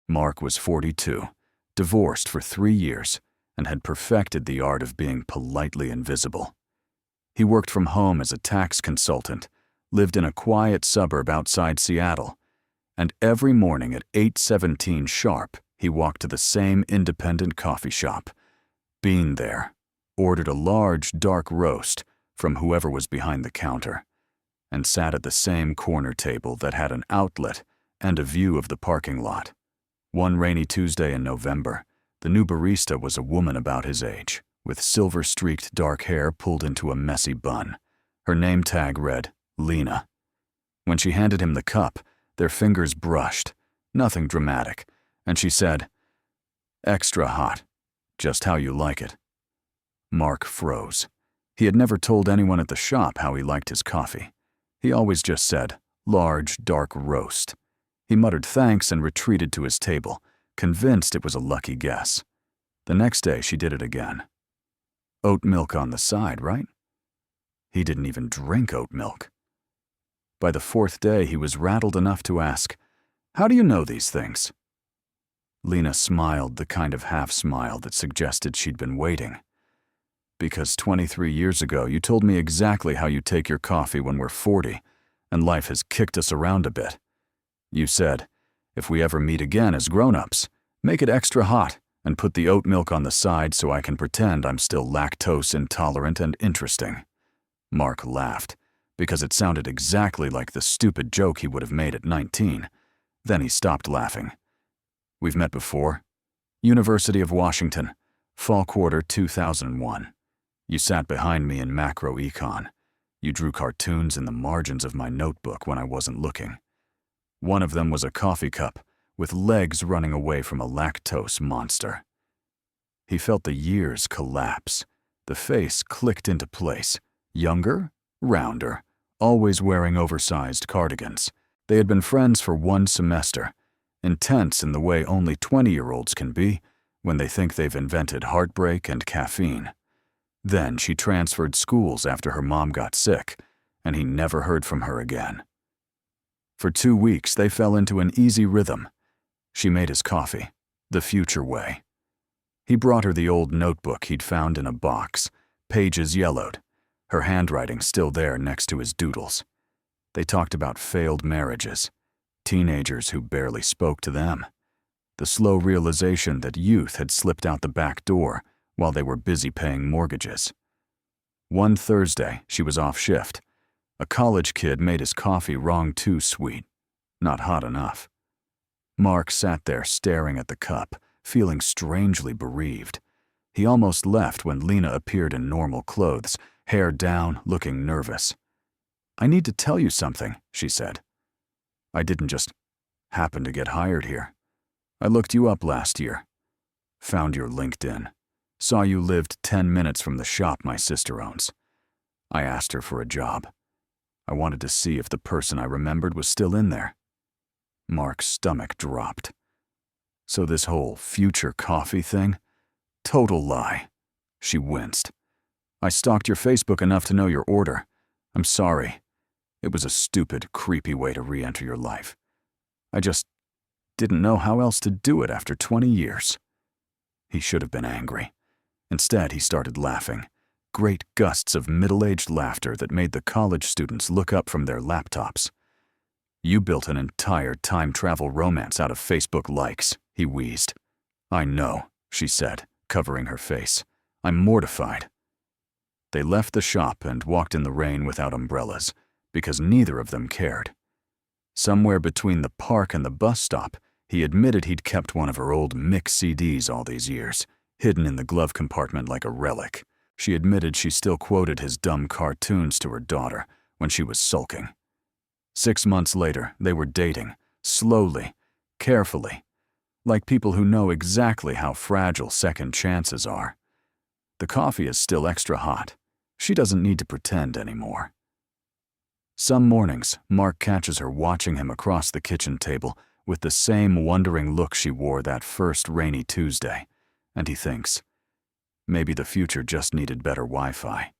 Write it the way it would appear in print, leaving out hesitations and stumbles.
Mark was 42, divorced for 3 years, and had perfected the art of being politely invisible. He worked from home as a tax consultant, lived in a quiet suburb outside Seattle, and every morning at 8:17 sharp, he walked to the same independent coffee shop, beaned there, ordered a large dark roast from whoever was behind the counter, and sat at the same corner table that had an outlet and a view of the parking lot. One rainy Tuesday in November, the new barista was a woman about his age, with silver-streaked dark hair pulled into a messy bun. Her name tag read, Lena. When she handed him the cup, their fingers brushed, nothing dramatic, and she said, "Extra hot, just how you like it." Mark froze. He had never told anyone at the shop how he liked his coffee. He always just said, "Large, dark roast." He muttered thanks and retreated to his table, convinced it was a lucky guess. The next day, she did it again. Oat milk on the side, right? He didn't even drink oat milk. By the 4th day, he was rattled enough to ask, "How do you know these things?" Lena smiled, the kind of half-smile that suggested she'd been waiting. "Because 23 years ago, you told me exactly how you take your coffee when we're 40, and life has kicked us around a bit. You said, if we ever meet again as grown-ups, make it extra hot and put the oat milk on the side so I can pretend I'm still lactose intolerant and interesting." Mark laughed, because it sounded exactly like the stupid joke he would have made at 19. Then he stopped laughing. "We've met before. University of Washington, fall quarter 2001. You sat behind me in macro econ. You drew cartoons in the margins of my notebook when I wasn't looking. One of them was a coffee cup with legs running away from a lactose monster." He felt the years collapse. The face clicked into place. Younger, rounder, always wearing oversized cardigans. They had been friends for 1 semester, intense in the way only 20-year-olds can be when they think they've invented heartbreak and caffeine. Then she transferred schools after her mom got sick, and he never heard from her again. For 2 weeks, they fell into an easy rhythm. She made his coffee, the future way. He brought her the old notebook he'd found in a box, pages yellowed, her handwriting still there next to his doodles. They talked about failed marriages, teenagers who barely spoke to them, the slow realization that youth had slipped out the back door while they were busy paying mortgages. One Thursday, she was off shift. A college kid made his coffee wrong too sweet, not hot enough. Mark sat there staring at the cup, feeling strangely bereaved. He almost left when Lena appeared in normal clothes, hair down, looking nervous. "I need to tell you something," she said. "I didn't just happen to get hired here. I looked you up last year. Found your LinkedIn. Saw you lived 10 minutes from the shop my sister owns. I asked her for a job. I wanted to see if the person I remembered was still in there." Mark's stomach dropped. "So this whole future coffee thing? Total lie." She winced. "I stalked your Facebook enough to know your order. I'm sorry. It was a stupid, creepy way to re-enter your life. I just didn't know how else to do it after 20 years. He should have been angry. Instead, he started laughing. Great gusts of middle-aged laughter that made the college students look up from their laptops. "You built an entire time travel romance out of Facebook likes," he wheezed. "I know," she said, covering her face. "I'm mortified." They left the shop and walked in the rain without umbrellas, because neither of them cared. Somewhere between the park and the bus stop, he admitted he'd kept one of her old mix CDs all these years, hidden in the glove compartment like a relic. She admitted she still quoted his dumb cartoons to her daughter when she was sulking. 6 months later, they were dating, slowly, carefully, like people who know exactly how fragile second chances are. The coffee is still extra hot. She doesn't need to pretend anymore. Some mornings, Mark catches her watching him across the kitchen table with the same wondering look she wore that first rainy Tuesday, and he thinks, maybe the future just needed better Wi-Fi.